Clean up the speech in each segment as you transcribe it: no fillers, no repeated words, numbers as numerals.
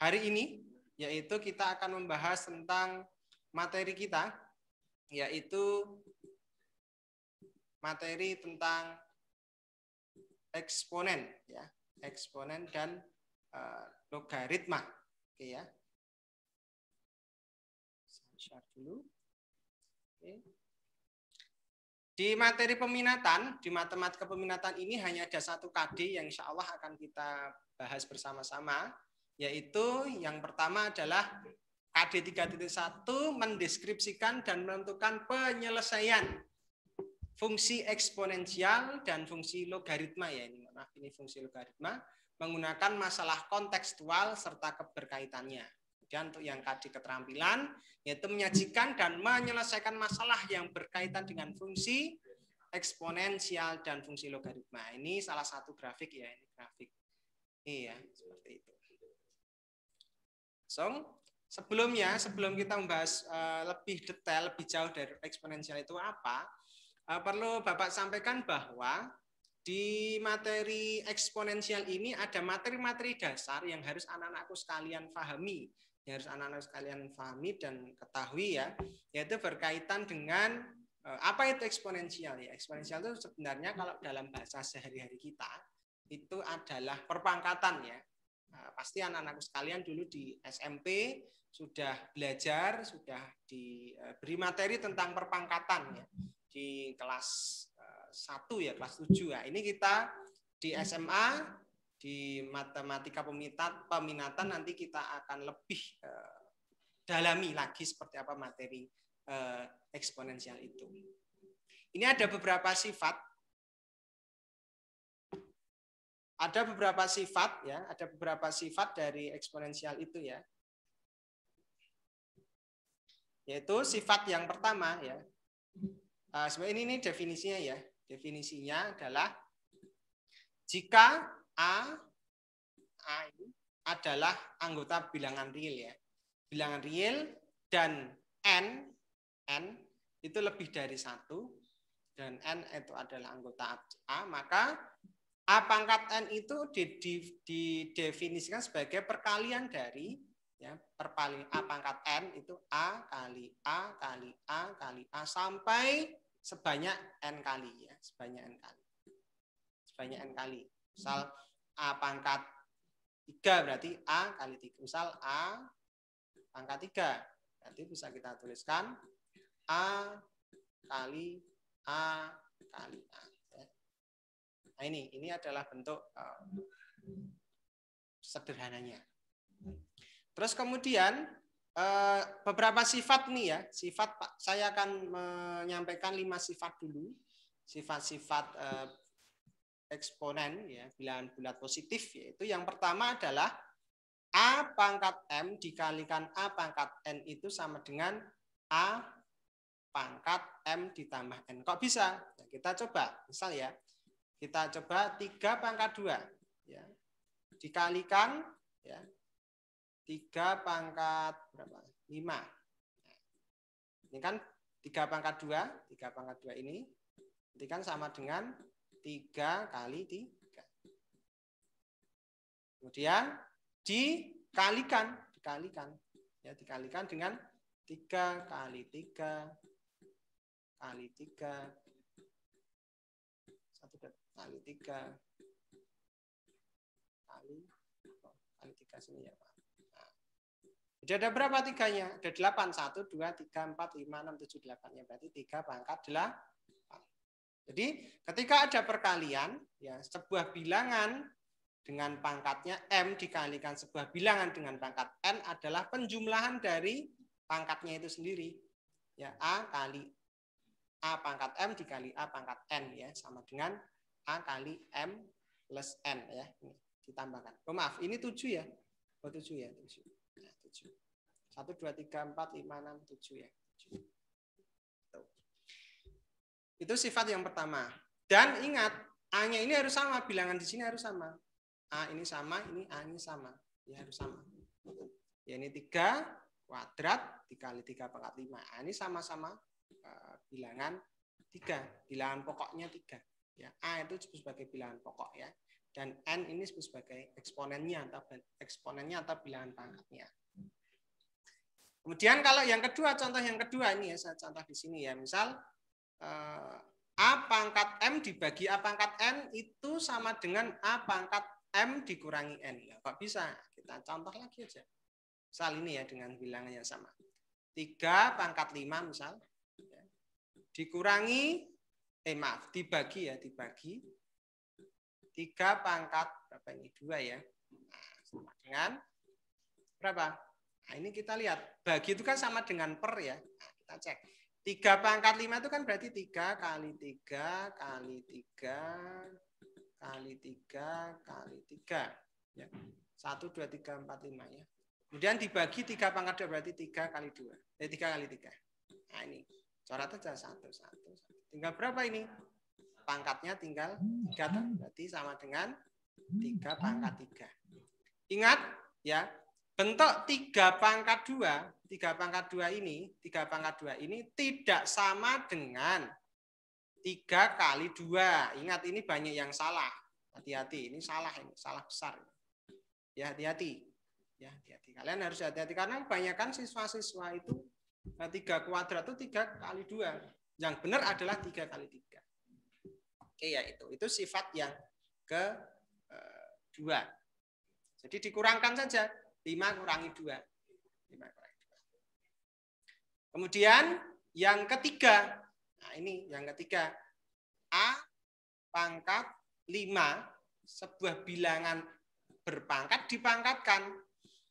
hari ini, yaitu kita akan membahas tentang materi kita, yaitu materi tentang eksponen, ya, eksponen dan logaritma. Oke ya. Saya share dulu. Oke. Di materi peminatan, di matematika peminatan ini hanya ada satu KD yang insya Allah akan kita bahas bersama-sama, yaitu yang pertama adalah KD 3.1 mendeskripsikan dan menentukan penyelesaian fungsi eksponensial dan fungsi logaritma, ya ini maaf, ini fungsi logaritma menggunakan masalah kontekstual serta keberkaitannya. Dan untuk yang KD keterampilan, yaitu menyajikan dan menyelesaikan masalah yang berkaitan dengan fungsi eksponensial dan fungsi logaritma. Ini salah satu grafik, ya, ini grafik. Iya, seperti itu. Sebelum kita membahas lebih detail, lebih jauh dari eksponensial itu apa, perlu Bapak sampaikan bahwa di materi eksponensial ini ada materi-materi dasar yang harus anak-anakku sekalian pahami. Yang harus anak-anak sekalian pahami dan ketahui, ya, yaitu berkaitan dengan apa itu eksponensial, ya. Eksponensial itu sebenarnya kalau dalam bahasa sehari-hari kita itu adalah perpangkatan, ya. Pasti anak-anakku sekalian dulu di SMP sudah belajar, sudah diberi materi tentang perpangkatan, ya, di kelas 1, ya, kelas 7. Ya. Ini kita di SMA di matematika peminatan nanti kita akan lebih dalami lagi seperti apa materi eksponensial itu. Ini ada beberapa sifat. Ada beberapa sifat, ya, ada beberapa sifat dari eksponensial itu, ya. Yaitu sifat yang pertama, ya. Sebenarnya ini definisinya, ya. Definisinya adalah jika A ini adalah anggota bilangan real, ya. Bilangan real dan N itu lebih dari 1 dan N itu adalah anggota A, maka A pangkat N itu didefinisikan sebagai perkalian dari, ya, A pangkat N itu A kali A kali A kali A sampai sebanyak N kali, ya, sebanyak N kali. Sebanyak N kali. Misal A pangkat 3 berarti A kali 3. Misal A pangkat 3. Berarti bisa kita tuliskan A kali A kali A. Nah, ini adalah bentuk sederhananya. Terus kemudian beberapa sifat nih, ya. Sifat, saya akan menyampaikan 5 sifat dulu. Sifat-sifat eksponen, ya, bilangan bulat positif, yaitu yang pertama adalah A pangkat M dikalikan A pangkat N itu sama dengan A pangkat M ditambah N. Kok bisa? Nah, kita coba, misal, ya, kita coba 3 pangkat 2, ya, dikalikan, ya, 3 pangkat berapa? 5. Nah, ini kan 3 pangkat 2, 3 pangkat 2 ini kan sama dengan 3 kali 3. Kemudian dikalikan, ya, dikalikan dengan 3 kali 3 kali 3 kali 3 kali 3 sini, ya, Pak. Nah, jadi ada berapa tiganya? Ada 8. 1, 2, 3, 4, 5, 6, 7, 8. Ya, berarti 3 pangkat 8. Jadi ketika ada perkalian, ya, sebuah bilangan dengan pangkatnya M dikalikan sebuah bilangan dengan pangkat N adalah penjumlahan dari pangkatnya itu sendiri. Ya, A kali A pangkat M dikali A pangkat N, ya, sama dengan A kali M plus N, ya. Ini ditambahkan. Oh, maaf, ini 7, ya. Oh, 7, ya. 7. Nah, 7. 1, 2, 3, 4, 5, 6, 7, ya. 7. Tuh. Itu sifat yang pertama. Dan ingat, A-nya ini harus sama. Bilangan di sini harus sama. A ini sama, ini A ini sama. Ya, harus sama. Ya, ini 3 kuadrat dikali 3 pangkat 5. A ini sama-sama bilangan 3. Bilangan pokoknya 3. Ya, A itu sebagai bilangan pokok, ya. dan N ini disebut sebagai eksponennya atau bilangan pangkatnya. Kemudian kalau yang kedua, contoh yang kedua ini ya, saya contoh di sini ya. Misal A pangkat M dibagi A pangkat N itu sama dengan A pangkat M dikurangi N. Ya, kok bisa? Kita contoh lagi aja. Misal ini ya dengan bilangan yang sama. 3 pangkat 5 misal. Dikurangi, dibagi ya, dibagi. 3 pangkat, berapa ini? 2 ya. Nah, sama dengan berapa? Nah, ini kita lihat. Bagi itu kan sama dengan per ya. Nah, kita cek. 3 pangkat 5 itu kan berarti 3 kali 3 kali 3 kali 3 kali 3. Ya. 1, 2, 3, 4, 5 ya. Kemudian dibagi 3 pangkat 2 berarti 3 kali 2. 3 kali 3. Nah ini. Coret aja 1, 1, 1. Tinggal berapa ini? Pangkatnya tinggal 3. Berarti sama dengan 3 pangkat 3. Ingat ya. Bentuk 3 pangkat 2, 3 pangkat 2 ini tidak sama dengan 3 kali 2. Ingat ini banyak yang salah. Hati-hati, ini salah besar. Ya, hati-hati. Ya, hati-hati. Kalian harus hati-hati karena kebanyakan siswa-siswa itu 3 kuadrat itu 3 kali 2. Yang benar adalah 3 kali 3. Oke ya itu sifat yang kedua. Jadi dikurangkan saja. 5 kurangi 2. 5 kurangi 2. Kemudian yang ketiga. Nah, ini yang ketiga. A pangkat 5 sebuah bilangan berpangkat dipangkatkan.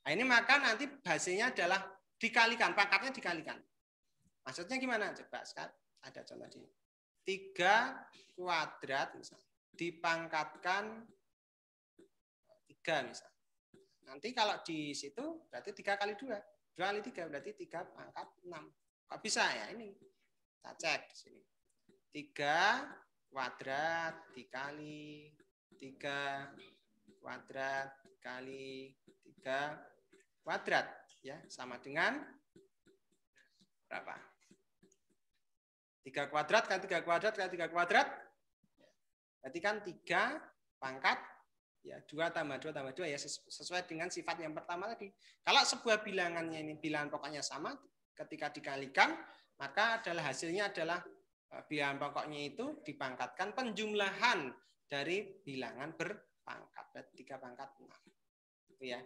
Nah, ini maka nanti hasilnya adalah dikalikan, pangkatnya dikalikan. Maksudnya gimana? Coba sekarang ada contoh di 3 kuadrat misalnya dipangkatkan 3 misalnya. Nanti kalau di situ berarti 3 kali 2. 2 kali 3 berarti 3 pangkat 6. Kok bisa ya ini? Kita cek di sini. 3 kuadrat dikali 3 kuadrat dikali 3 kuadrat. Ya, sama dengan berapa? 3 kuadrat kali 3 kuadrat kali 3 kuadrat. Berarti kan 3 pangkat ya 2 tambah 2 tambah 2 ya sesuai dengan sifat yang pertama tadi. Kalau sebuah bilangannya ini bilangan pokoknya sama, ketika dikalikan maka hasilnya adalah bilangan pokoknya itu dipangkatkan penjumlahan dari bilangan berpangkat. Berarti 3 pangkat 6. Itu ya.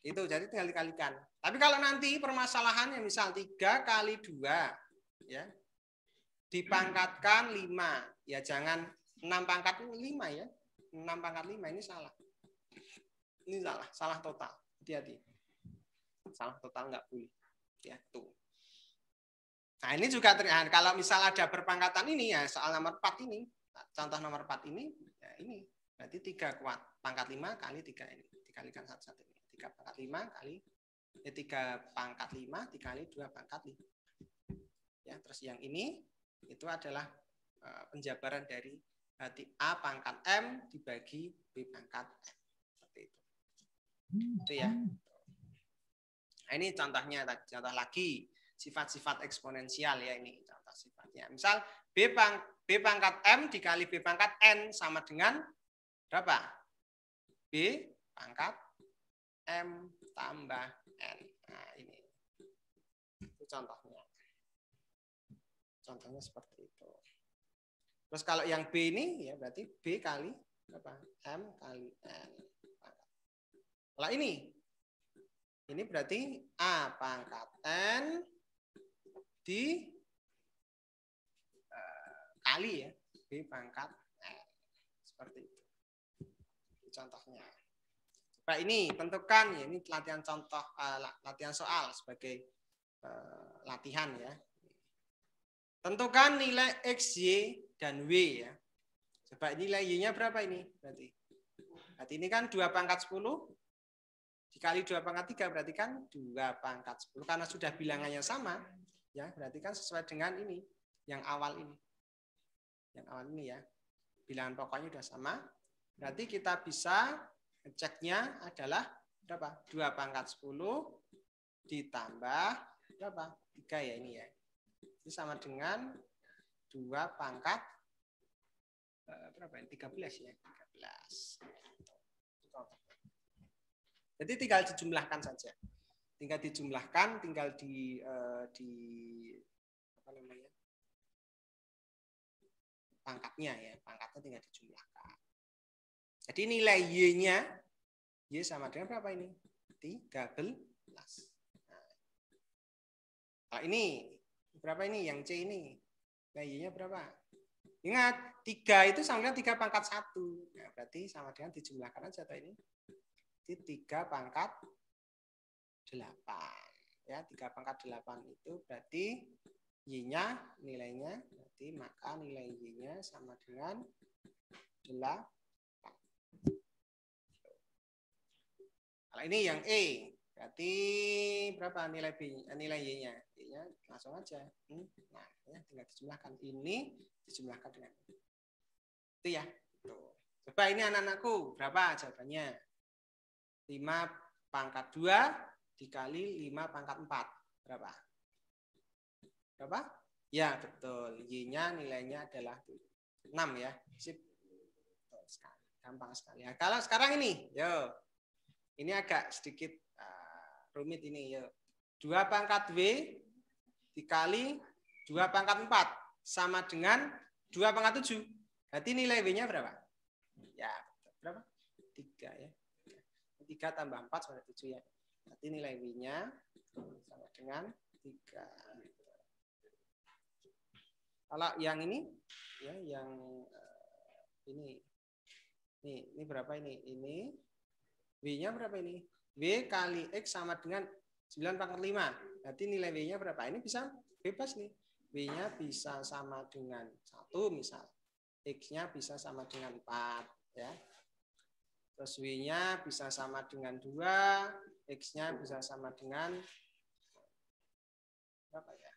Itu jadi tinggal dikalikan. Tapi kalau nanti permasalahannya misal 3 kali 2 ya dipangkatkan 5. Ya jangan 6 pangkat 5 ya. 6 pangkat 5 ini salah. Ini salah total. Hati-hati. Salah total enggak boleh. Ya, tuh. Nah, ini juga terlihat kalau misal ada berpangkatan ini ya soal nomor 4 ini. Contoh nomor 4 ini ya ini berarti 3 kuat pangkat 5 kali 3 ini. Dikalikan satu-satu ini. 3 pangkat 5 kali 3 pangkat 5 dikali 2 pangkat 5. Ya, terus yang ini itu adalah penjabaran dari A pangkat M dibagi B pangkat M. Seperti itu. Itu ya. Nah, ini contohnya, contoh lagi sifat-sifat eksponensial ya ini contoh sifatnya. Misal B pangkat M dikali B pangkat N sama dengan berapa? B pangkat M tambah N. Nah, ini. Itu contohnya. Contohnya seperti itu. Terus kalau yang B ini ya berarti B kali berapa? M kali N. Kalau ini berarti A pangkat N di kali ya B pangkat N. Seperti itu. Contohnya. Coba ini tentukan ya ini latihan contoh latihan soal sebagai latihan ya. Tentukan nilai X, Y, dan W ya. Coba nilai Y-nya berapa ini? Berarti ini kan 2 pangkat 10 dikali 2 pangkat 3 berarti kan 2 pangkat 10. Karena sudah bilangannya sama, ya berarti kan sesuai dengan ini, yang awal ini. Yang awal ini ya. Bilangan pokoknya sudah sama. Berarti kita bisa ngeceknya adalah berapa? 2 pangkat 10 ditambah berapa? 3 ya ini ya. Ini sama dengan 2 pangkat berapa ini? 13 ya, 13. Jadi tinggal dijumlahkan saja. Tinggal dijumlahkan, tinggal di apa namanya? Pangkatnya ya, pangkatnya tinggal dijumlahkan. Jadi nilai Y-nya Y sama dengan berapa ini? 13. Nah, kalau ini berapa ini? Yang C ini nilai Y-nya berapa? Ingat, 3 itu sama dengan 3 pangkat 1. Nah, berarti sama dengan dijumlahkan aja ini. 3 pangkat 8. Ya, 3 pangkat 8 itu berarti Y-nya nilainya, berarti maka nilai Y-nya sama dengan 8. Kalau ini yang E, berarti berapa nilai B, nilai Y-nya? Y-nya langsung aja. Nah, ya, tinggal dijumlahkan. Ini dijumlahkan dengan itu ya. Tuh. Coba ini anak-anakku, berapa jawabannya? 5 pangkat 2 dikali 5 pangkat 4. Berapa? Berapa? Ya, betul. Y-nya nilainya adalah 6 ya. Sip. Betul sekali. Gampang sekali. Nah, kalau sekarang ini, yo. Ini agak sedikit rumit ini, yo. 2 pangkat W dikali 2 pangkat 4 sama dengan 2 pangkat 7. Berarti nilai W-nya berapa? Ya, berapa? 3 ya. 3 tambah 4 sama 7 ya. Berarti nilai W-nya sama dengan 3. Kalau yang ini, ya, yang ini berapa ini? Ini W-nya berapa ini? W kali X sama dengan 9 pangkat 5. Berarti nilai W-nya berapa? Ini bisa bebas nih. W-nya bisa sama dengan 1 misal. X-nya bisa sama dengan 4. Ya. Terus W-nya bisa sama dengan 2. X-nya bisa sama dengan berapa ya?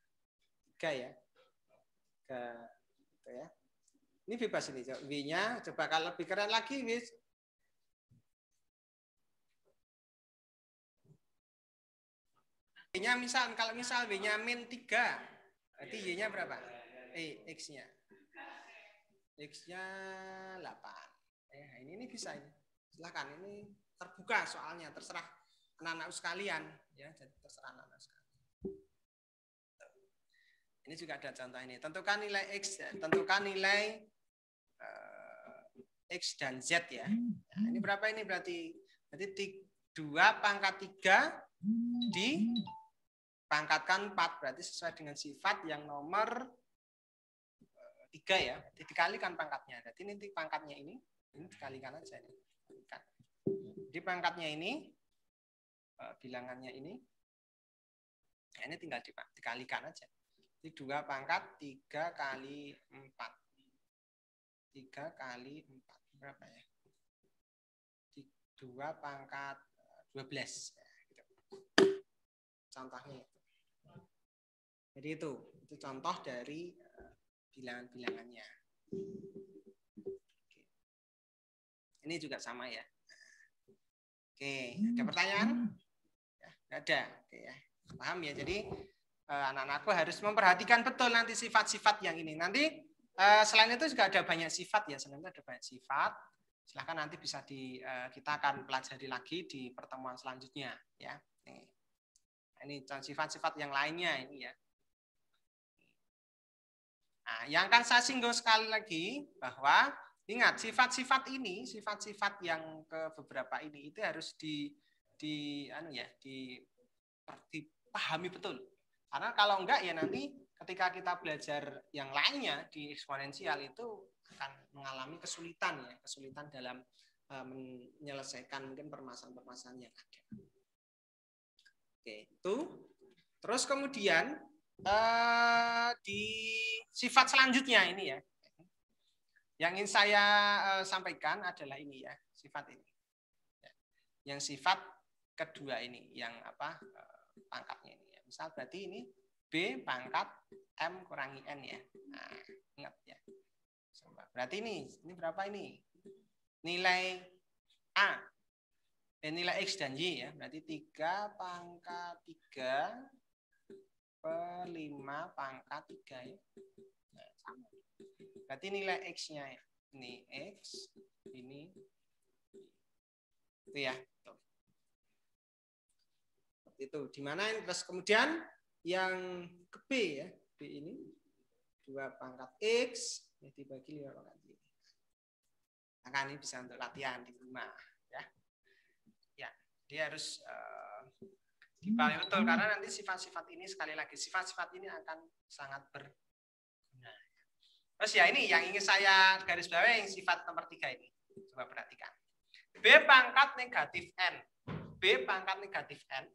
3 ya. 3, gitu ya. Ini bebas ini. W-nya coba kalau lebih keren lagi, W-nya misal, kalau misal W-nya min 3, berarti Y-nya berapa? X-nya. X-nya 8. Ini bisa ini. Silakan, ini terbuka soalnya, terserah anak-anak sekalian. Ya, jadi terserah anak-anak sekalian. Ini juga ada contoh ini. Tentukan nilai X, tentukan nilai X dan Z ya. Nah, ini berapa ini berarti? Berarti 2 pangkat 3 dipangkatkan 4. Berarti sesuai dengan sifat yang nomor 3 ya. Jadi dikalikan pangkatnya. Jadi nanti pangkatnya ini dikalikan aja ini. Jadi pangkatnya ini, bilangannya ini, nah ini tinggal dikalikan aja. Jadi 2 pangkat 3 kali 4. 3 kali 4. Berapa ya? 2 pangkat 12. Ya, gitu. Contohnya itu. Jadi itu contoh dari bilangan-bilangannya. Oke. Ini juga sama ya. Oke, ada pertanyaan? Ya, ada. Oke ya. Paham ya? Jadi anak-anakku harus memperhatikan betul nanti sifat-sifat yang ini. Nanti selain itu juga ada banyak sifat ya. Selain itu ada banyak sifat. Silahkan nanti bisa kita akan pelajari lagi di pertemuan selanjutnya ya. Ini sifat-sifat yang lainnya ini ya. Nah, yang akan saya singgung sekali lagi bahwa ingat sifat-sifat ini, sifat-sifat yang ke beberapa ini itu harus dipahami betul. Karena kalau enggak ya nanti ketika kita belajar yang lainnya di eksponensial itu akan mengalami kesulitan ya, kesulitan dalam menyelesaikan mungkin permasalahan-permasalahan yang ada. Oke, itu. Terus kemudian di sifat selanjutnya ini ya. Yang ingin saya sampaikan adalah ini ya, sifat ini. Yang sifat kedua ini, yang apa pangkatnya ini ya. Misal berarti ini B pangkat M kurangi N ya. Nah, ingat ya. Berarti ini berapa ini? Nilai A. Nilai X dan Y ya. Berarti 3 pangkat 3 per 5 pangkat 3 ya. Nah, sama. Berarti nilai X-nya ya. ini X, ini itu ya. Seperti itu. Dimana terus kemudian yang ke B ya, B ini 2 pangkat X ya, dibagi 5 pangkat Y. Maka ini bisa untuk latihan di rumah ya. Ya, dia harus dipahami betul karena nanti sifat-sifat ini sekali lagi sifat-sifat ini akan sangat berguna. Terus ya ini yang ingin saya garis bawahi yang sifat nomor 3 ini. Coba perhatikan. B pangkat negatif N. B pangkat negatif N.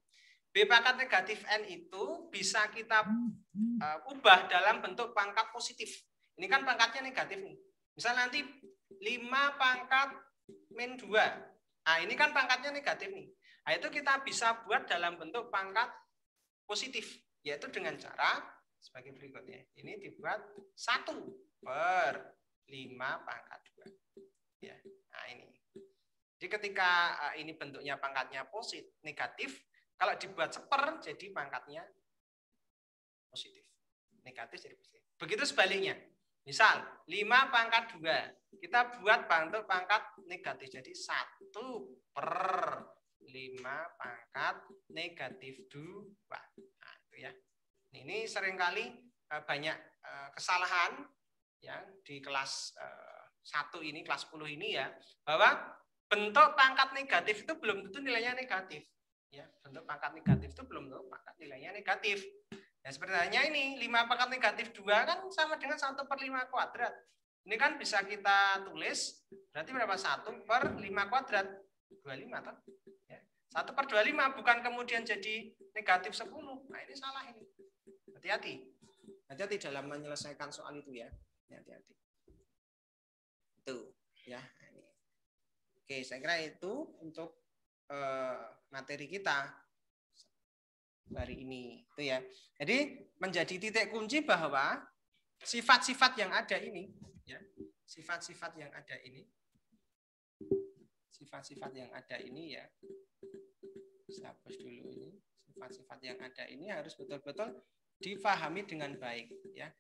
B pangkat negatif N itu bisa kita ubah dalam bentuk pangkat positif. Ini kan pangkatnya negatif nih. Misal nanti 5 pangkat min 2. Nah ini kan pangkatnya negatif nih. Nah itu kita bisa buat dalam bentuk pangkat positif. Yaitu dengan cara sebagai berikutnya. Ini dibuat 1/5 pangkat 2. Ya, nah ini. Jadi ketika ini bentuknya pangkatnya positif, negatif, kalau dibuat seper jadi pangkatnya positif. Negatif jadi positif. Begitu sebaliknya. Misal 5 pangkat 2. Kita buat bentuk pangkat negatif. Jadi 1/5 pangkat negatif 2. Nah, itu ya. Ini seringkali banyak kesalahan ya di kelas 1 ini, kelas 10 ini ya, bahwa bentuk pangkat negatif itu belum tentu nilainya negatif. Ya, bentuk pangkat negatif itu belum tentu pangkat nilainya negatif. Ya, seperti halnya ini 5 pangkat negatif 2 kan sama dengan 1/5 kuadrat. Ini kan bisa kita tulis berarti berapa? 1/5 kuadrat 25 toh. Ya. 1/25 bukan kemudian jadi negatif 10. Nah, ini salah ini. Hati-hati. Hati-hati dalam menyelesaikan soal itu ya. Hati-hati. Itu ya. Oke, saya kira itu untuk materi kita hari ini itu ya. Jadi menjadi titik kunci bahwa sifat-sifat yang ada ini ya, sifat-sifat yang ada ini ya. Saya hapus dulu ini. Sifat-sifat yang ada ini harus betul-betul difahami dengan baik ya.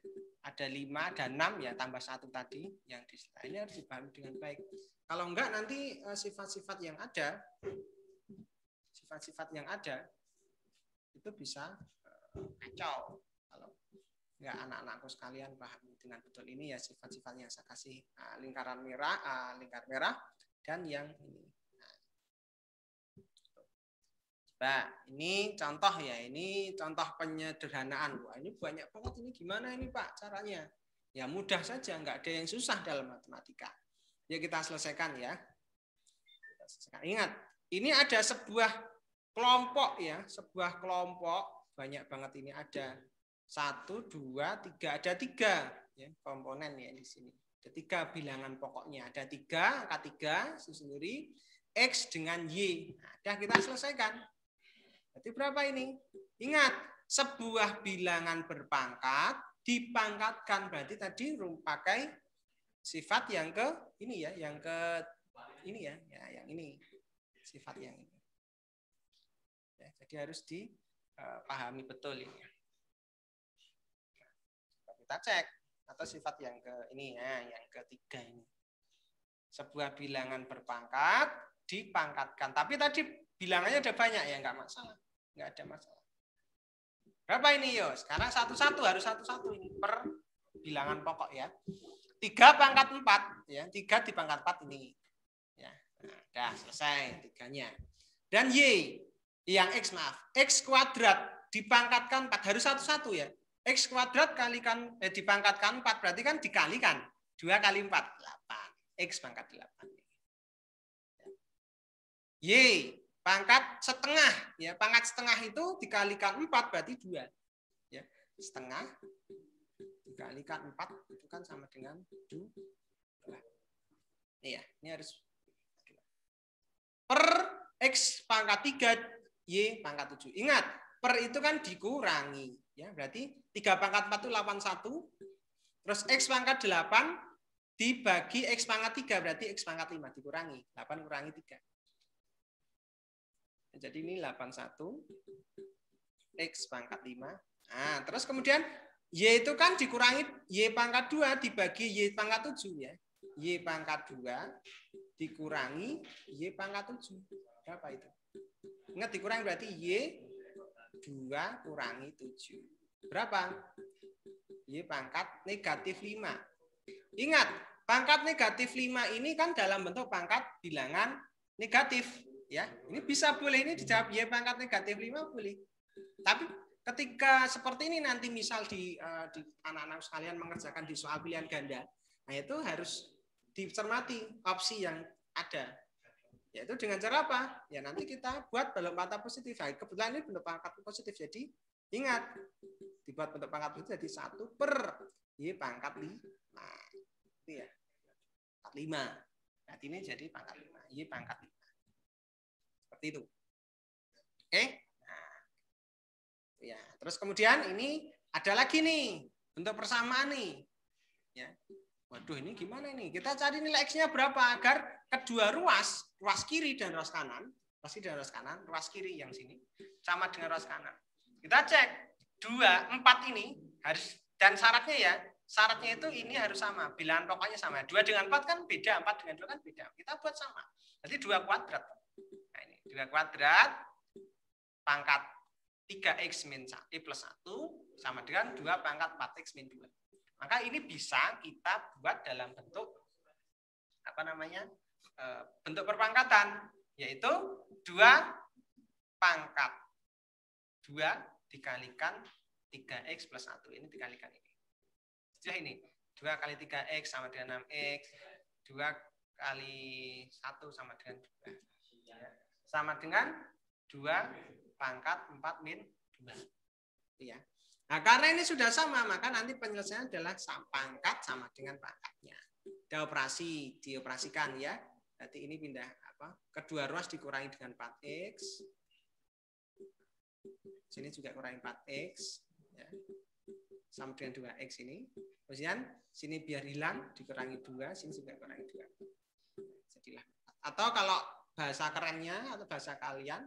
Ada 5 dan 6 ya, tambah 1 tadi yang di ini harus dipahami dengan baik. Kalau enggak nanti sifat-sifat yang ada itu bisa kacau kalau enggak anak-anakku sekalian pahami dengan betul. Ini ya sifat-sifat yang saya kasih lingkaran merah, lingkar merah dan yang ini. Nah, ini contoh ya, ini contoh penyederhanaan. Wah, ini banyak banget ini gimana ini Pak caranya? Ya mudah saja, enggak ada yang susah dalam matematika. Ya kita selesaikan ya. Ingat, ini ada sebuah kelompok ya, sebuah kelompok banyak banget ini ada 1, 2, 3, ada 3 ya komponen ya di sini. Ada 3 bilangan pokoknya, ada 3 angka 3 sendiri X dengan Y. Nah, dah kita selesaikan. Berarti berapa ini? Ingat, sebuah bilangan berpangkat dipangkatkan berarti tadi pakai sifat yang ke ini ya, yang ke ini ya, yang ini sifat yang ini. Ya, jadi harus dipahami betul ini. Kita cek atau sifat yang ke ini ya, yang ketiga ini. Sebuah bilangan berpangkat dipangkatkan, tapi tadi bilangannya ada banyak ya, nggak masalah, nggak ada masalah. Berapa ini yo? Sekarang satu-satu harus satu-satu ini per bilangan pokok ya. 3 pangkat 4 ya, 3 di pangkat 4 ini. Ya. Nah, dah selesai 3-nya. Dan Y yang X maaf, X kuadrat dipangkatkan 4 harus satu-satu ya. X kuadrat kalikan dipangkatkan 4 berarti kan dikalikan 2 kali 4 8. X pangkat 8. Y pangkat setengah ya, pangkat setengah itu dikalikan 4 berarti 2. Ya, setengah dikalikan 4 itu kan sama dengan 2. Iya, ini harus per X pangkat 3 Y pangkat 7. Ingat, per itu kan dikurangi ya, berarti 3 pangkat 4 itu 81. Terus X pangkat 8 dibagi X pangkat 3 berarti X pangkat 5 dikurangi 8 kurangi 3. Jadi ini 81 X pangkat 5. Nah, terus kemudian Y itu kan dikurangi Y pangkat 2 dibagi Y pangkat 7 ya. Y pangkat 2 dikurangi Y pangkat 7. Berapa itu? Ingat dikurangi berarti Y 2 kurangi 7. Berapa? Y pangkat negatif 5. Ingat, pangkat negatif 5 ini kan dalam bentuk pangkat bilangan negatif. Ya, ini bisa boleh ini dijawab Y pangkat negatif 5 boleh. Tapi ketika seperti ini nanti misal di anak-anak sekalian mengerjakan di soal pilihan ganda, nah itu harus dicermati opsi yang ada. Yaitu dengan cara apa? Ya nanti kita buat bentuk pangkat positif. Nah, kebetulan ini bentuk pangkat positif. Jadi ingat, dibuat bentuk pangkat positif jadi 1 per Y pangkat 5. Nah, itu ya. Pangkat 5. Nah, ini jadi pangkat 5. Y pangkat 5. Seperti itu. Oke? Nah, ya. Terus kemudian ini ada lagi nih bentuk persamaan nih. Ya. Waduh, ini gimana nih? Kita cari nilai X-nya berapa agar kedua ruas kiri dan ruas kanan, ruas kiri yang sini sama dengan ruas kanan. Kita cek 2, 4 ini harus, dan syaratnya itu ini harus sama, bilangan pokoknya sama. 2 dengan 4 kan beda, 4 dengan 2 kan beda. Kita buat sama. Jadi 2 kuadrat. Nah, ini 2 kuadrat pangkat 3x min 1 plus 1 sama dengan 2 pangkat 4x min 2. Maka ini bisa kita buat dalam bentuk bentuk perpangkatan, yaitu 2 pangkat 2 dikalikan 3x plus 1. Ini dikalikan ini. Sudah ini. 2 kali 3x sama dengan 6x. 2 kali 1 sama dengan 2. Sama dengan 2 pangkat 4 min 2. Ya. Nah, karena ini sudah sama, maka nanti penyelesaian adalah pangkat sama dengan pangkatnya. Ada operasi, dioperasikan ya. Berarti ini pindah kedua ruas dikurangi dengan 4x. Sini juga kurangi 4x. Ya. Sama dengan 2x ini. Kemudian sini biar hilang, dikurangi 2, sini juga kurangi 2. Jadilah. Atau kalau bahasa kerennya atau bahasa kalian,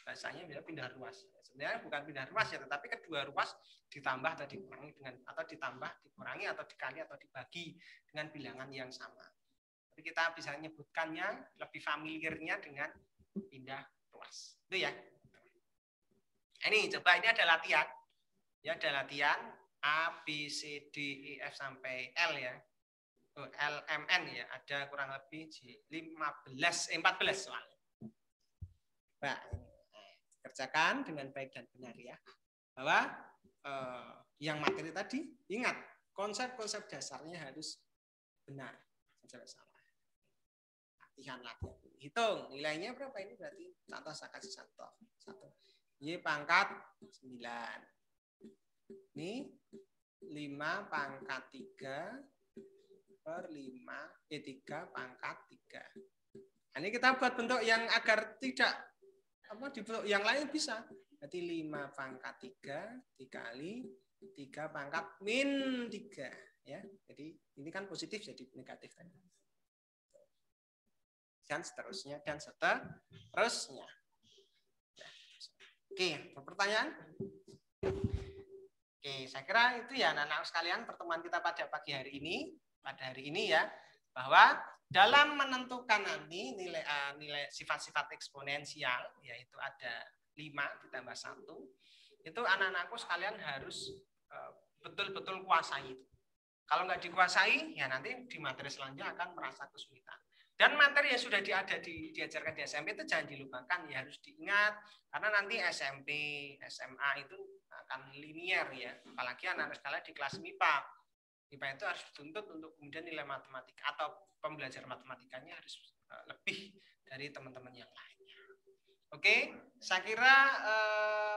bahasanya bisa pindah ruas. Sebenarnya bukan pindah ruas ya, tetapi kedua ruas ditambah atau dikurangi dikurangi atau dikali atau dibagi dengan bilangan yang sama. Tapi kita bisa menyebutkannya lebih familiarnya dengan pindah ruas. Itu ya. Ini coba, ini ada latihan. Ya, ada latihan A, B, C, D, E, F sampai L ya. LMN ya, ada kurang lebih 14 soal. Nah, kerjakan dengan baik dan benar ya. Bahwa yang materi tadi, ingat konsep-konsep dasarnya harus benar. Jangan salah. Latihan. Hitung nilainya berapa ini, berarti contoh saya kasih contoh. 1. Y pangkat 9. Ini 5 pangkat 3 per 3 pangkat 3. Nah, ini kita buat bentuk yang agar tidak di bentuk yang lain bisa. Berarti 5 pangkat 3 dikali 3 pangkat min 3 ya. Jadi ini kan positif jadi negatif tadi. Dan seterusnya dan seterusnya. Oke, pertanyaan? Oke, saya kira itu ya anak-anak sekalian pertemuan kita pada pagi hari ini. Pada hari ini ya, bahwa dalam menentukan nanti nilai sifat-sifat eksponensial, yaitu ada 5 ditambah 1, itu anak-anakku sekalian harus betul-betul kuasai itu. Kalau nggak dikuasai, ya nanti di materi selanjutnya akan merasa kesulitan. Dan materi yang sudah diajarkan di SMP itu jangan dilupakan, ya harus diingat, karena nanti SMP, SMA itu akan linier ya, apalagi anak-anak sekalian di kelas MIPA. IPA itu harus dituntut untuk kemudian nilai matematika atau pembelajaran matematikanya harus lebih dari teman-teman yang lainnya. Oke, saya kira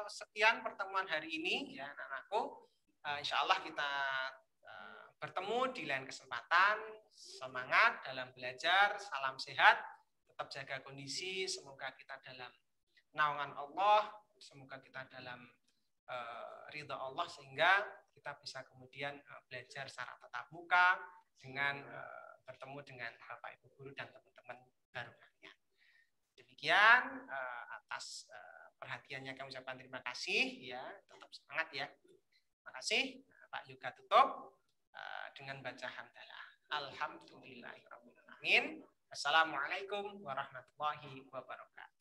sekian pertemuan hari ini ya anak-anakku. Insya Allah kita bertemu di lain kesempatan. Semangat dalam belajar, salam sehat, tetap jaga kondisi. Semoga kita dalam naungan Allah, semoga kita dalam ridha Allah sehingga kita bisa kemudian belajar secara tatap muka dengan bertemu dengan Bapak Ibu guru dan teman-teman baru kalian. Demikian atas perhatiannya kami ucapkan terima kasih ya, tetap semangat ya. Terima kasih. Pak Yoga tutup dengan baca hamdalah. Alhamdulillahirabbil alamin. Assalamualaikum warahmatullahi wabarakatuh.